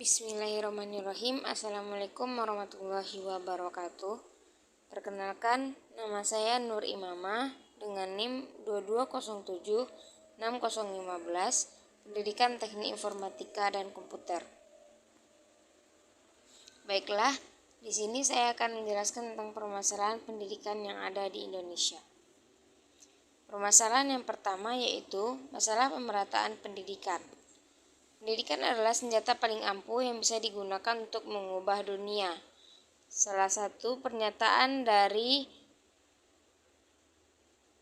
Bismillahirrahmanirrahim. Assalamualaikum warahmatullahi wabarakatuh. Perkenalkan, nama saya Nur Imamah dengan NIM 22076015, Pendidikan Teknik Informatika dan Komputer. Baiklah, di sini saya akan menjelaskan tentang permasalahan pendidikan yang ada di Indonesia. Permasalahan yang pertama yaitu masalah pemerataan pendidikan. Pendidikan adalah senjata paling ampuh yang bisa digunakan untuk mengubah dunia. Salah satu pernyataan dari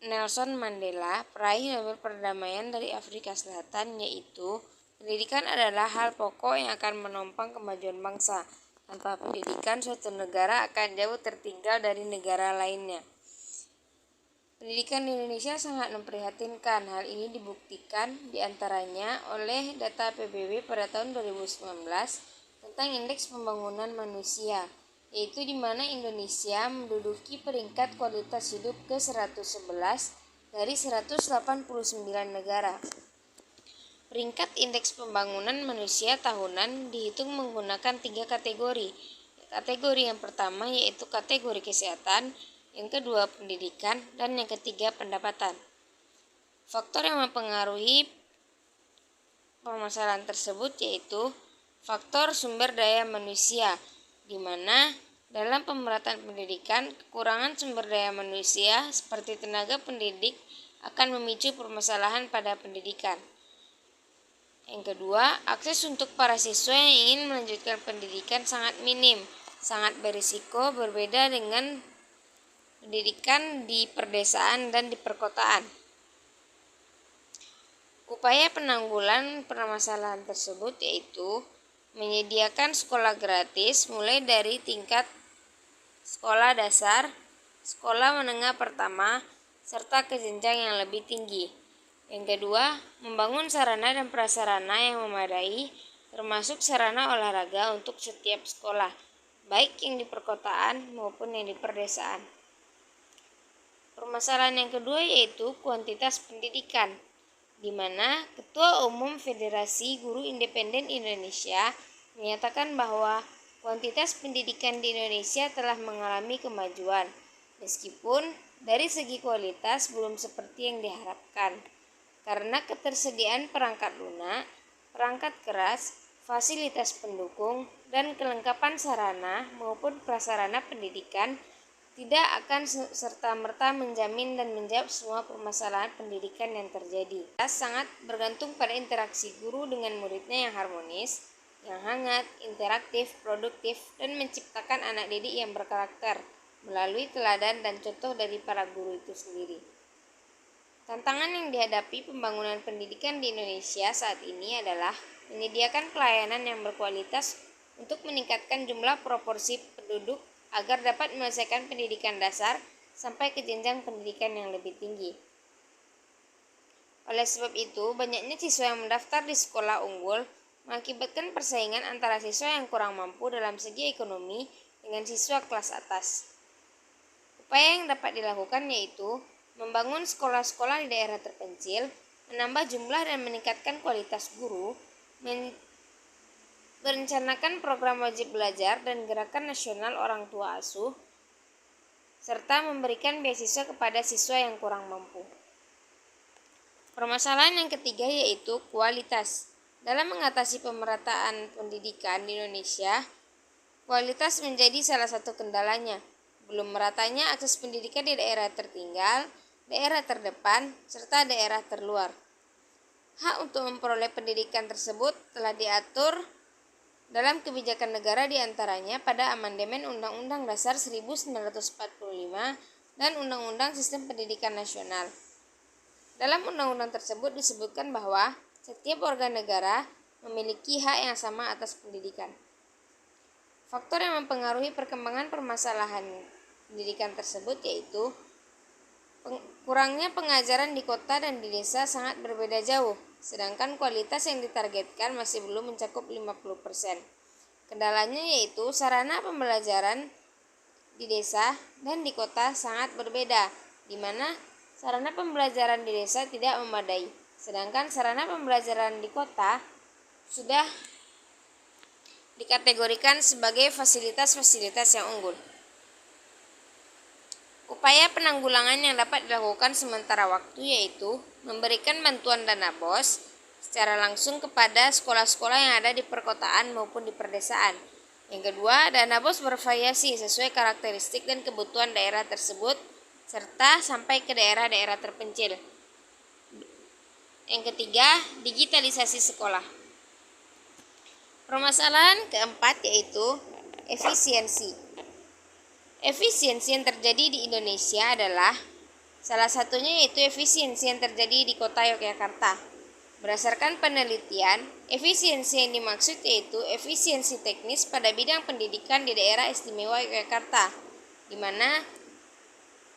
Nelson Mandela, peraih Nobel Perdamaian dari Afrika Selatan, yaitu pendidikan adalah hal pokok yang akan menopang kemajuan bangsa. Tanpa pendidikan, suatu negara akan jauh tertinggal dari negara lainnya. Pendidikan di Indonesia sangat memprihatinkan. Hal ini dibuktikan diantaranya oleh data PBB pada tahun 2019 tentang Indeks Pembangunan Manusia, yaitu di mana Indonesia menduduki peringkat kualitas hidup ke-111 dari 189 negara. Peringkat Indeks Pembangunan Manusia tahunan dihitung menggunakan 3 kategori. Kategori yang pertama yaitu kategori kesehatan, yang kedua pendidikan, dan yang ketiga pendapatan. Faktor yang mempengaruhi permasalahan tersebut yaitu faktor sumber daya manusia, di mana dalam pemerataan pendidikan, kekurangan sumber daya manusia seperti tenaga pendidik akan memicu permasalahan pada pendidikan. Yang kedua, akses untuk para siswa yang ingin melanjutkan pendidikan sangat minim, sangat berisiko, berbeda dengan pendidikan di perdesaan dan di perkotaan. Upaya penanggulangan permasalahan tersebut yaitu menyediakan sekolah gratis mulai dari tingkat sekolah dasar, sekolah menengah pertama, serta ke jenjang yang lebih tinggi. Yang kedua, membangun sarana dan prasarana yang memadai, termasuk sarana olahraga untuk setiap sekolah, baik yang di perkotaan maupun yang di perdesaan. Permasalahan yang kedua yaitu kuantitas pendidikan, di mana Ketua Umum Federasi Guru Independen Indonesia menyatakan bahwa kuantitas pendidikan di Indonesia telah mengalami kemajuan, meskipun dari segi kualitas belum seperti yang diharapkan, karena ketersediaan perangkat lunak, perangkat keras, fasilitas pendukung, dan kelengkapan sarana maupun prasarana pendidikan tidak akan serta-merta menjamin dan menjawab semua permasalahan pendidikan yang terjadi. Kita sangat bergantung pada interaksi guru dengan muridnya yang harmonis, yang hangat, interaktif, produktif, dan menciptakan anak didik yang berkarakter melalui teladan dan contoh dari para guru itu sendiri. Tantangan yang dihadapi pembangunan pendidikan di Indonesia saat ini adalah menyediakan pelayanan yang berkualitas untuk meningkatkan jumlah proporsi penduduk agar dapat menyelesaikan pendidikan dasar sampai ke jenjang pendidikan yang lebih tinggi. Oleh sebab itu, banyaknya siswa yang mendaftar di sekolah unggul mengakibatkan persaingan antara siswa yang kurang mampu dalam segi ekonomi dengan siswa kelas atas. Upaya yang dapat dilakukan yaitu membangun sekolah-sekolah di daerah terpencil, menambah jumlah dan meningkatkan kualitas guru, merencanakan program wajib belajar dan gerakan nasional orang tua asuh, serta memberikan beasiswa kepada siswa yang kurang mampu. Permasalahan yang ketiga yaitu kualitas. Dalam mengatasi pemerataan pendidikan di Indonesia, kualitas menjadi salah satu kendalanya. Belum meratanya akses pendidikan di daerah tertinggal, daerah terdepan, serta daerah terluar. Hak untuk memperoleh pendidikan tersebut telah diatur dalam kebijakan negara diantaranya pada Amandemen Undang-Undang Dasar 1945 dan Undang-Undang Sistem Pendidikan Nasional. Dalam undang-undang tersebut disebutkan bahwa setiap warga negara memiliki hak yang sama atas pendidikan. Faktor yang mempengaruhi perkembangan permasalahan pendidikan tersebut yaitu kurangnya pengajaran di kota dan di desa sangat berbeda jauh, sedangkan kualitas yang ditargetkan masih belum mencakup 50%. Kendalanya yaitu sarana pembelajaran di desa dan di kota sangat berbeda, di mana sarana pembelajaran di desa tidak memadai, sedangkan sarana pembelajaran di kota sudah dikategorikan sebagai fasilitas-fasilitas yang unggul. Upaya penanggulangan yang dapat dilakukan sementara waktu yaitu memberikan bantuan dana BOS secara langsung kepada sekolah-sekolah yang ada di perkotaan maupun di perdesaan. Yang kedua, dana BOS bervariasi sesuai karakteristik dan kebutuhan daerah tersebut serta sampai ke daerah-daerah terpencil. Yang ketiga, digitalisasi sekolah. Permasalahan keempat yaitu efisiensi. Efisiensi yang terjadi di Indonesia adalah salah satunya yaitu efisiensi yang terjadi di kota Yogyakarta. Berdasarkan penelitian, efisiensi yang dimaksud yaitu efisiensi teknis pada bidang pendidikan di daerah istimewa Yogyakarta, di mana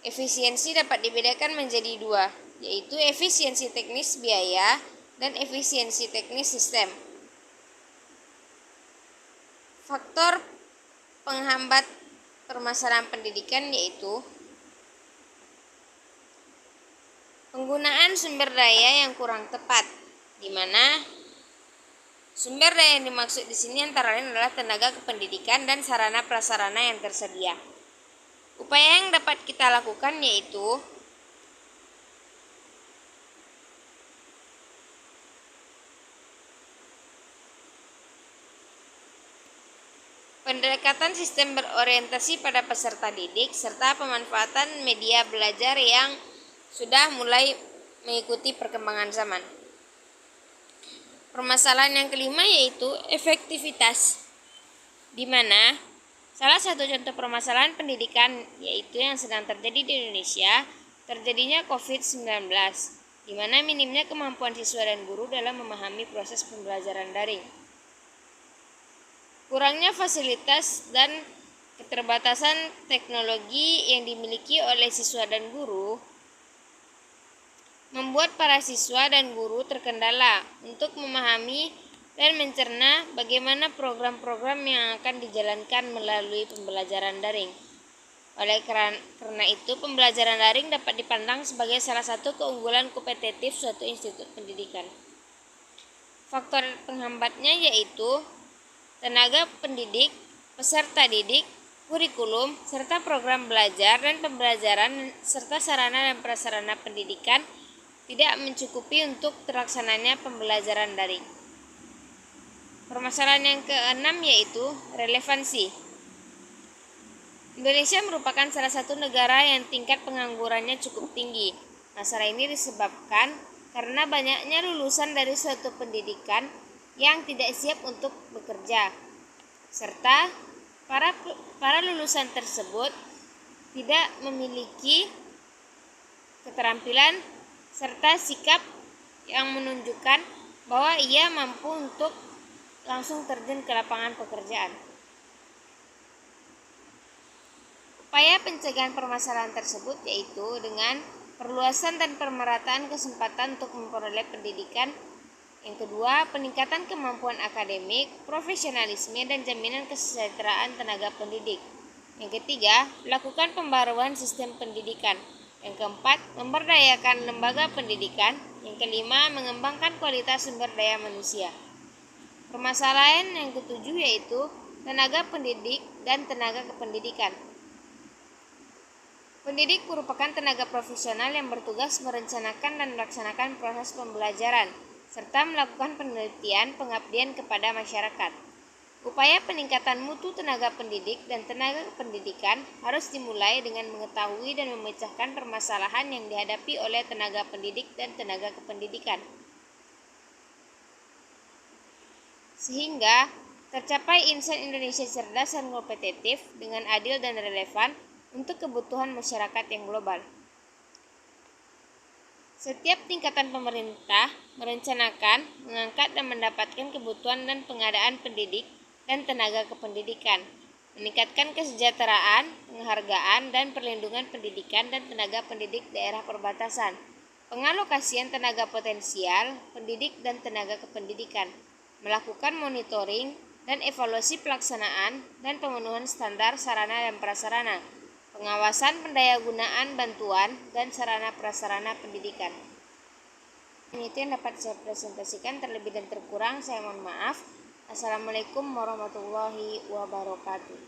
efisiensi dapat dibedakan menjadi dua, yaitu efisiensi teknis biaya dan efisiensi teknis sistem. Faktor penghambat permasalahan pendidikan yaitu penggunaan sumber daya yang kurang tepat, di mana sumber daya yang dimaksud di sini antara lain adalah tenaga kependidikan dan sarana prasarana yang tersedia. Upaya yang dapat kita lakukan yaitu pendekatan sistem berorientasi pada peserta didik serta pemanfaatan media belajar yang sudah mulai mengikuti perkembangan zaman. Permasalahan yang kelima yaitu efektivitas, di mana salah satu contoh permasalahan pendidikan yaitu yang sedang terjadi di Indonesia, terjadinya COVID-19, di mana minimnya kemampuan siswa dan guru dalam memahami proses pembelajaran daring. Kurangnya fasilitas dan keterbatasan teknologi yang dimiliki oleh siswa dan guru membuat para siswa dan guru terkendala untuk memahami dan mencerna bagaimana program-program yang akan dijalankan melalui pembelajaran daring. Oleh karena itu, pembelajaran daring dapat dipandang sebagai salah satu keunggulan kompetitif suatu institut pendidikan. Faktor penghambatnya yaitu tenaga pendidik, peserta didik, kurikulum, serta program belajar dan pembelajaran serta sarana dan prasarana pendidikan tidak mencukupi untuk terlaksananya pembelajaran daring. Permasalahan yang keenam yaitu relevansi. Indonesia merupakan salah satu negara yang tingkat penganggurannya cukup tinggi. Masalah ini disebabkan karena banyaknya lulusan dari suatu pendidikan yang tidak siap untuk bekerja, serta para lulusan tersebut tidak memiliki keterampilan serta sikap yang menunjukkan bahwa ia mampu untuk langsung terjun ke lapangan pekerjaan. Upaya pencegahan permasalahan tersebut yaitu dengan perluasan dan pemerataan kesempatan untuk memperoleh pendidikan. Yang kedua, peningkatan kemampuan akademik, profesionalisme, dan jaminan kesejahteraan tenaga pendidik. Yang ketiga, lakukan pembaruan sistem pendidikan. Yang keempat, memberdayakan lembaga pendidikan. Yang kelima, mengembangkan kualitas sumber daya manusia. Permasalahan yang ketujuh yaitu tenaga pendidik dan tenaga kependidikan. Pendidik merupakan tenaga profesional yang bertugas merencanakan dan melaksanakan proses pembelajaran serta melakukan penelitian pengabdian kepada masyarakat. Upaya peningkatan mutu tenaga pendidik dan tenaga kependidikan harus dimulai dengan mengetahui dan memecahkan permasalahan yang dihadapi oleh tenaga pendidik dan tenaga kependidikan, sehingga tercapai insan Indonesia cerdas dan kompetitif dengan adil dan relevan untuk kebutuhan masyarakat yang global. Setiap tingkatan pemerintah merencanakan, mengangkat dan mendapatkan kebutuhan dan pengadaan pendidik dan tenaga kependidikan, meningkatkan kesejahteraan, penghargaan, dan perlindungan pendidikan dan tenaga pendidik daerah perbatasan, pengalokasian tenaga potensial, pendidik dan tenaga kependidikan, melakukan monitoring dan evaluasi pelaksanaan dan pemenuhan standar sarana dan prasarana, pengawasan pendayagunaan bantuan dan sarana prasarana pendidikan. Itu yang dapat saya presentasikan, terlebih dan terkurang saya mohon maaf. Assalamualaikum warahmatullahi wabarakatuh.